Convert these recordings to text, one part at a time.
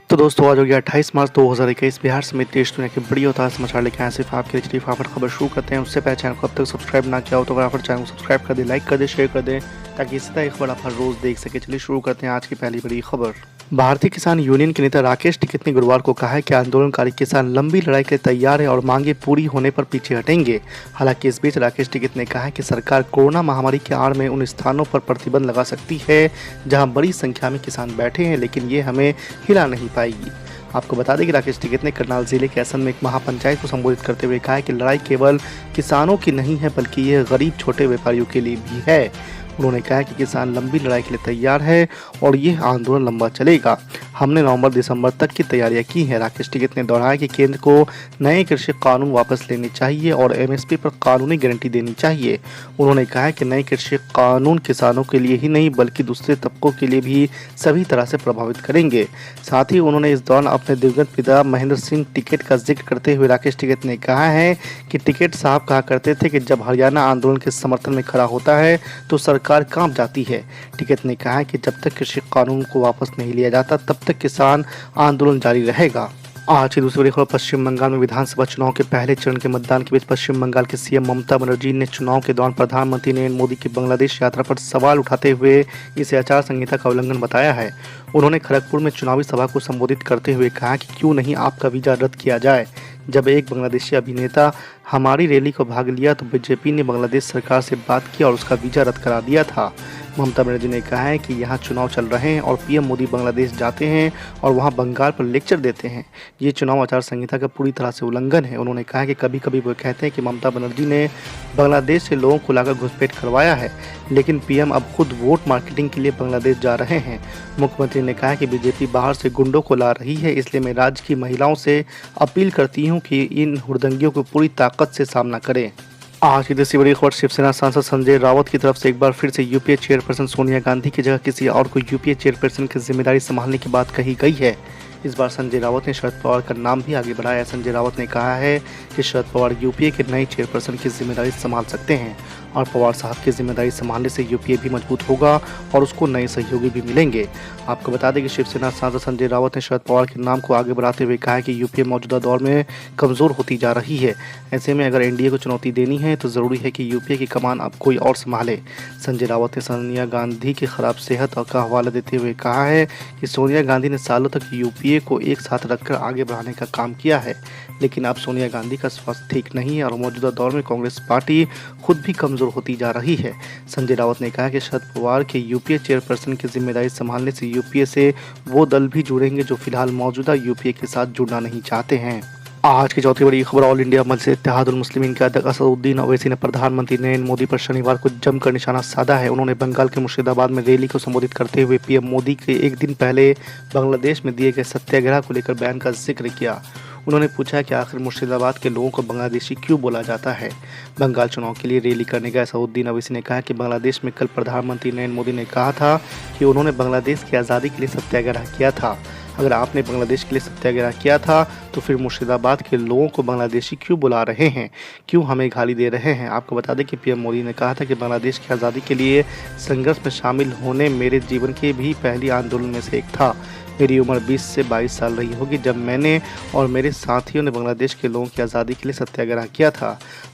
तो दोस्तों आज हो गया 28 मार्च 2021। बिहार समेत देश दुनिया की बड़ी और ताज़ा समाचार लेके आए सिर्फ आपके लिए फटाफट खबर शुरू करते हैं। उससे पहले चैनल को अब तक सब्सक्राइब ना किया हो तो फटाफट चैनल को सब्सक्राइब कर दे, लाइक कर दे, शेयर कर दे ताकि इसी तरह खबर आप हर रोज देख सके। चलिए शुरू करते हैं आज की पहली बड़ी खबर। भारतीय किसान यूनियन के नेता राकेश टिकैत ने गुरुवार को कहा है कि आंदोलनकारी किसान लंबी लड़ाई के लिए तैयार है और मांगे पूरी होने पर पीछे हटेंगे। हालांकि इस बीच राकेश टिकैत ने कहा है कि सरकार कोरोना महामारी के आड़ में उन स्थानों पर प्रतिबंध लगा सकती है जहां बड़ी संख्या में किसान बैठे हैं, लेकिन ये हमें हिला नहीं पाएगी। आपको बता दें कि राकेश टिकैत ने करनाल जिले के ऐसन में एक महापंचायत को संबोधित करते हुए कहा है कि लड़ाई केवल किसानों की नहीं है बल्कि यह गरीब छोटे व्यापारियों के लिए भी है। उन्होंने कहा कि किसान लंबी लड़ाई के लिए तैयार है और यह आंदोलन लंबा चलेगा। हमने नवंबर दिसंबर तक की तैयारियां की हैं। राकेश टिकैत ने दोहराया कि केंद्र को नए कृषि कानून वापस लेने चाहिए और एमएसपी पर कानूनी गारंटी देनी चाहिए। उन्होंने कहा कि नए कृषि कानून किसानों के लिए ही नहीं बल्कि दूसरे तबकों के लिए भी सभी तरह से प्रभावित करेंगे। साथ ही उन्होंने इस दौरान अपने दिवंगत पिता महेंद्र सिंह टिकैत का जिक्र करते हुए राकेश टिकैत ने कहा है कि टिकैत साहब कहा करते थे कि जब हरियाणा आंदोलन के समर्थन में खड़ा होता है तो सरकार कांप जाती है। टिकैत ने कहा कि जब तक कृषि कानून को वापस नहीं लिया जाता तब तक किसान आंदोलन जारी रहेगा। आज की दूसरी बड़ी खबर। पश्चिम बंगाल में विधानसभा चुनाव के पहले चरण के मतदान के बीच पश्चिम बंगाल के सीएम ममता बनर्जी ने चुनाव के दौरान प्रधानमंत्री नरेंद्र मोदी की बांग्लादेश यात्रा पर सवाल उठाते हुए इसे आचार संहिता का उल्लंघन बताया है। उन्होंने खड़गपुर में चुनावी सभा को संबोधित करते हुए कहा कि क्यों नहीं आपका वीजा रद्द किया जाए। जब एक बांग्लादेशी अभिनेता हमारी रैली को भाग लिया तो बीजेपी ने बांग्लादेश सरकार से बात की और उसका वीजा रद्द करा दिया था। ममता बनर्जी ने कहा है कि यहाँ चुनाव चल रहे हैं और पीएम मोदी बांग्लादेश जाते हैं और वहाँ बंगाल पर लेक्चर देते हैं। ये चुनाव आचार संहिता का पूरी तरह से उल्लंघन है। उन्होंने कहा कि कभी कभी वो कहते हैं कि ममता बनर्जी ने बांग्लादेश से लोगों को लाकर घुसपैठ करवाया है, लेकिन पीएम अब खुद वोट मार्केटिंग के लिए बांग्लादेश जा रहे हैं। मुख्यमंत्री ने कहा कि बीजेपी बाहर से गुंडों को ला रही है, इसलिए मैं राज्य की महिलाओं से अपील करती हूँ कि इन हुड़दंगियों को पूरी ताकत से सामना करें। आज की दूसरी बड़ी खबर। शिवसेना सांसद संजय राउत की तरफ से एक बार फिर से यूपीए चेयरपर्सन सोनिया गांधी की जगह किसी और को यूपीए चेयरपर्सन की जिम्मेदारी संभालने की बात कही गई है। इस बार संजय राउत ने शरद पवार का नाम भी आगे बढ़ाया। संजय राउत ने कहा है कि शरद पवार यूपीए के नए चेयरपर्सन की जिम्मेदारी संभाल सकते हैं और पवार साहब की जिम्मेदारी संभालने से यूपीए भी मजबूत होगा और उसको नए सहयोगी भी मिलेंगे। आपको बता दें कि शिवसेना सांसद संजय राउत ने शरद पवार के नाम को आगे बढ़ाते हुए कहा है कि यूपीए मौजूदा दौर में कमज़ोर होती जा रही है। ऐसे में अगर एनडीए को चुनौती देनी है तो ज़रूरी है कि यूपीए की कमान अब कोई और संभाले। संजय राउत ने सोनिया गांधी की खराब सेहत का हवाला देते हुए कहा है कि सोनिया गांधी ने सालों तक यूपीए को एक साथ रखकर आगे बढ़ाने का काम किया है, लेकिन अब सोनिया गांधी का स्वास्थ्य ठीक नहीं है और मौजूदा दौर में कांग्रेस पार्टी खुद भी कमज़ोर होती जा रही है। संजय राउत ने कहा कि शरद पवार के यूपीए चेयरपर्सन की जिम्मेदारी संभालने से यूपीए से वो दल भी जुड़ेंगे जो फिलहाल मौजूदा यूपीए के साथ जुड़ना नहीं चाहते हैं। आज की चौथी बड़ी खबर। ऑल इंडिया मजलिस इत्तेहादुल मुस्लिमीन के अध्यक्ष असदुद्दीन ओवैसी ने प्रधानमंत्री नरेंद्र मोदी पर शनिवार को जमकर निशाना साधा है। उन्होंने बंगाल के मुर्शिदाबाद में रैली को संबोधित करते हुए पीएम मोदी के एक दिन पहले बांग्लादेश में दिए गए सत्याग्रह को लेकर बयान का जिक्र किया। उन्होंने पूछा कि आखिर मुर्शिदाबाद के लोगों को बांग्लादेशी क्यों बोला जाता है। बंगाल चुनाव के लिए रैली करने गए असदुद्दीन ओवैसी ने कहा कि बांग्लादेश में कल प्रधानमंत्री नरेंद्र मोदी ने कहा था कि उन्होंने बांग्लादेश की आज़ादी के लिए सत्याग्रह किया था। अगर आपने बांग्लादेश के लिए सत्याग्रह किया था तो फिर मुर्शिदाबाद के लोगों को बांग्लादेशी क्यों बुला रहे हैं, क्यों हमें गाली दे रहे हैं। आपको बता दें कि पीएम मोदी ने कहा था कि बांग्लादेश की आज़ादी के लिए संघर्ष में शामिल होने मेरे जीवन के भी पहली आंदोलन में से एक था। मेरी उम्र 20 से 22 साल रही होगी जब मैंने और मेरे साथियों ने बांग्लादेश के लोगों की आज़ादी के लिए सत्याग्रह किया था।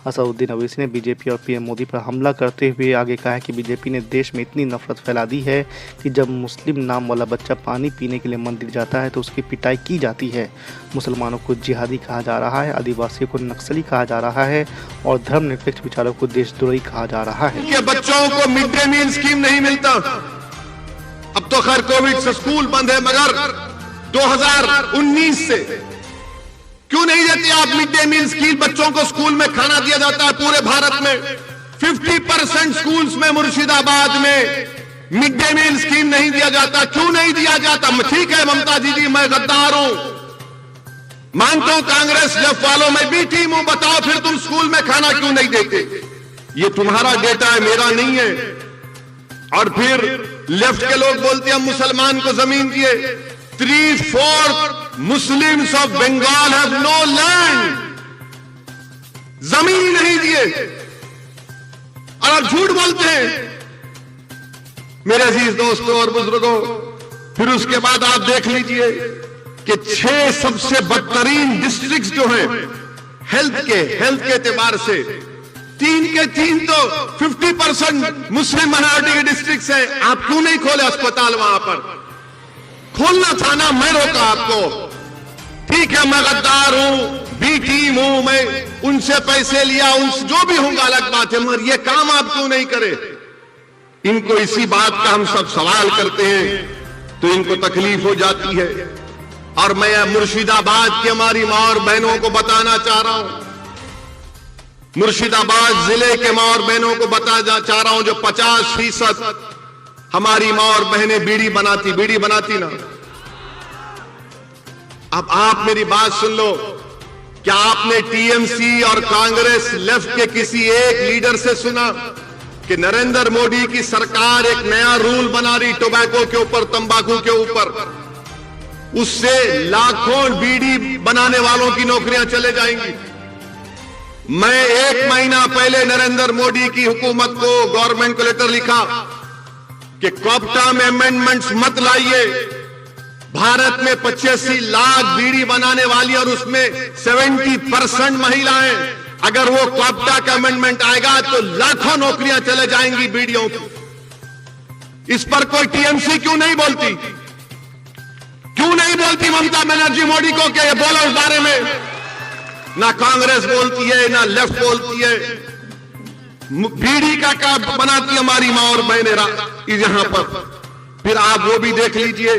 असदुद्दीन ओवैसी ने बीजेपी और पीएम मोदी पर हमला करते हुए आगे कहा कि बीजेपी ने देश में इतनी नफरत फैला दी है कि जब मुस्लिम नाम वाला बच्चा पानी पीने के लिए मंदिर जाता है तो उसकी पिटाई की जाती है। मुसलमानों को जिहादी कहा जा रहा है, आदिवासियों को नक्सली कहा जा रहा है और धर्मनिरपेक्ष विचारों को देशद्रोही कहा जा रहा है। बच्चों को मिड डे मील स्कीम नहीं मिलता। अब तो खैर कोविड से स्कूल बंद है, मगर 2019 से क्यों नहीं देती आप मिड डे मील स्कीम। बच्चों को स्कूल में खाना दिया जाता है पूरे भारत में। 50% स्कूल्स में मुर्शिदाबाद में मिड डे मील स्कीम नहीं दिया जाता। क्यों नहीं दिया जाता? ठीक है ममता जी, मैं गद्दार हूं, मानता हूं कांग्रेस लेफ्ट वालों में भी टीम हूं। बताओ फिर तुम स्कूल में खाना क्यों नहीं देते? ये तुम्हारा डेटा है, मेरा नहीं है। और फिर लेफ्ट के लोग बोलते हैं मुसलमान को जमीन दिए। 3/4 Muslims of Bengal have no land, जमीन नहीं दिए और आप झूठ बोलते हैं। मेरे अजीज दोस्तों और बुजुर्गों, फिर उसके बाद आप देख लीजिए कि 6 सबसे बदतरीन डिस्ट्रिक्ट्स जो हैं हेल्थ के एतबार से 3 के 3 तो 50% मुस्लिम माइनॉरिटी के डिस्ट्रिक्ट है। आप क्यों नहीं खोले अस्पताल वहां पर? खोलना था ना, मैं रोका आपको। ठीक है, मैं गद्दार हूं, बी टीम हूं, मैं उनसे पैसे लिया, उनसे जो भी होगा अलग बात है, मगर ये काम आप क्यों नहीं करे? इनको इसी बात का हम सब सवाल करते हैं तो इनको तकलीफ हो जाती है। और मैं मुर्शिदाबाद की हमारी मां और बहनों को बताना चाह रहा हूं, मुर्शिदाबाद जिले के मां और बहनों को बताना चाह रहा हूं, जो 50% हमारी मां और बहनें बीड़ी बनाती ना। अब आप मेरी बात सुन लो। क्या आपने टीएमसी और कांग्रेस लेफ्ट के किसी एक लीडर से सुना कि नरेंद्र मोदी की सरकार एक नया रूल बना रही टोबैको के ऊपर, तंबाकू के ऊपर, उससे लाखों बीड़ी बनाने वालों की नौकरियां चले जाएंगी? मैं 1 महीना पहले नरेंद्र मोदी की हुकूमत को, गवर्नमेंट को लेटर लिखा कि कोप्टा में अमेंडमेंट्स मत लाइए। भारत में 85 लाख बीड़ी बनाने वाली और उसमें 70% महिलाएं। अगर वो कोप्टा का अमेंडमेंट आएगा तो लाखों नौकरियां चले जाएंगी बीड़ियों की। इस पर कोई टीएमसी क्यों नहीं बोलती? क्यों नहीं बोलती ममता बनर्जी मोदी को कि ये बोलो इस बारे में? ना कांग्रेस बोलती है, ना लेफ्ट बोलती है। बीड़ी का बनाती हमारी मां और बहनें यहां पर। फिर आप वो भी देख लीजिए।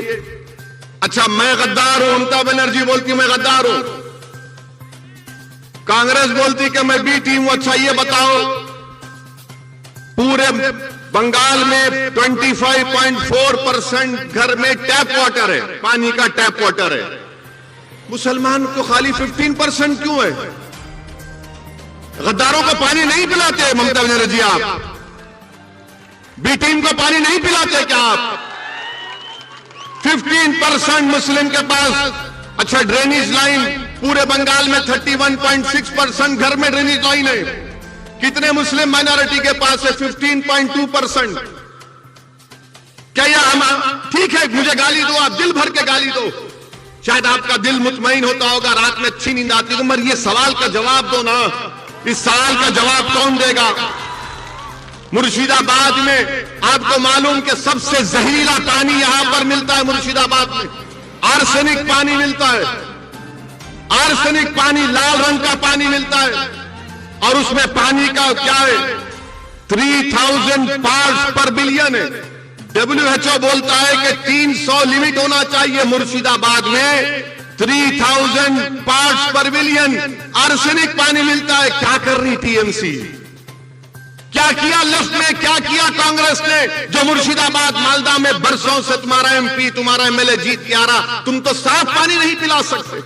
अच्छा, मैं गद्दार हूं, ममता बनर्जी बोलती मैं गद्दार हूं, कांग्रेस बोलती कि मैं बी टीम हूं। अच्छा, ये बताओ, पूरे बंगाल में 25.4% घर में टैप वाटर है, पानी का टैप वाटर है। मुसलमान को खाली 15% क्यों है? गद्दारों को पानी नहीं पिलाते ममता बनर्जी? आप बी टीम को पानी नहीं पिलाते क्या आप? 15% मुस्लिम के पास। अच्छा, ड्रेनेज लाइन पूरे बंगाल में 31.6% घर में ड्रेनेज लाइन है। कितने मुस्लिम माइनॉरिटी के पास है? 15.2%। क्या यह ठीक है? मुझे गाली दो, आप दिल भर के गाली दो, शायद आपका दिल मुतमईन होता होगा, रात में अच्छी नींद आती है, मगर ये सवाल का जवाब दो ना। इस सवाल का जवाब कौन देगा? मुर्शिदाबाद में आपको मालूम कि सबसे जहरीला पानी यहां पर मिलता है। मुर्शिदाबाद में आर्सेनिक पानी मिलता है। आर्सेनिक पानी, लाल रंग का पानी मिलता है और उसमें पानी का क्या है? 3000 पार्ट्स पर बिलियन है। WHO बोलता है कि 300 लिमिट होना चाहिए। मुर्शिदाबाद में 3000 पार्ट्स पर बिलियन आर्सेनिक पानी मिलता है। क्या कर रही टीएमसी? क्या किया लेफ्ट ने? क्या किया कांग्रेस ने? जो मुर्शिदाबाद, मालदा में बरसों से तुम्हारा एमपी, तुम्हारा एमएलए जीत के आ रहा, तुम तो साफ पानी नहीं पिला सकते,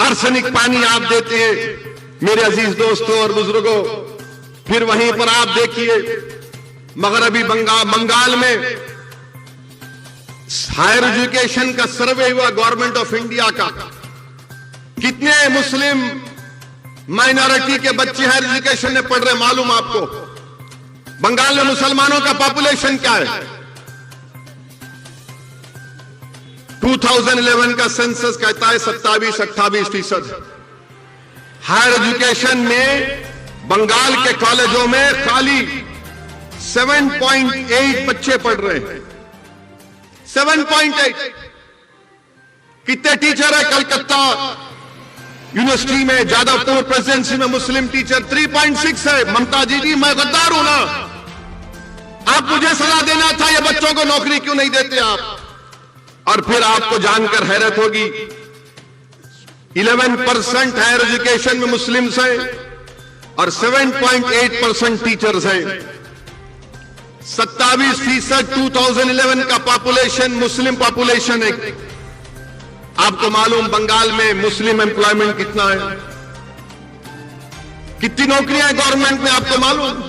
आर्सेनिक पानी आप देते हैं। मेरे अजीज दोस्तों और बुजुर्गों, फिर वहीं पर आप देखिए मगरबी बंगाल में हायर एजुकेशन का सर्वे हुआ गवर्नमेंट ऑफ इंडिया का। कितने मुस्लिम माइनॉरिटी के बच्चे हायर एजुकेशन में पढ़ रहे मालूम आपको? बंगाल में मुसलमानों का पॉपुलेशन क्या है? 2011 का सेंसस कहता है 27-28%। हायर एजुकेशन में बंगाल के कॉलेजों में खाली 7.8 बच्चे पढ़ रहे हैं। 7.8। कितने टीचर है कलकत्ता यूनिवर्सिटी में, जादवपुर प्रेसिडेंसी में मुस्लिम टीचर 3.6 है। ममता जी, मैं गद्दार हूं ना? आप मुझे सलाह देना था, ये बच्चों को नौकरी क्यों नहीं देते आप? और फिर आपको जानकर हैरत होगी, 11% हायर एजुकेशन में मुस्लिम्स हैं और 7.8% टीचर्स हैं। 27% 2011 का पॉपुलेशन मुस्लिम पॉपुलेशन है। आपको मालूम बंगाल में मुस्लिम एम्प्लॉयमेंट कितना है? कितनी नौकरियां हैं गवर्नमेंट में आपको मालूम?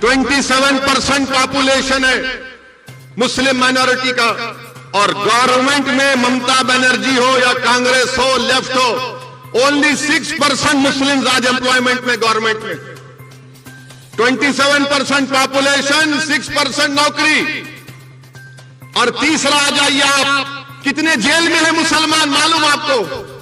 27% पॉपुलेशन है मुस्लिम माइनॉरिटी का। और गवर्नमेंट में ममता बनर्जी हो या कांग्रेस हो, लेफ्ट हो, ओनली 6% मुस्लिम आज एम्प्लॉयमेंट में गवर्नमेंट में। 27% पॉपुलेशन, 6% नौकरी। और तीसरा आ जाइए आप कितने जेल में है मुसलमान मालूम आपको?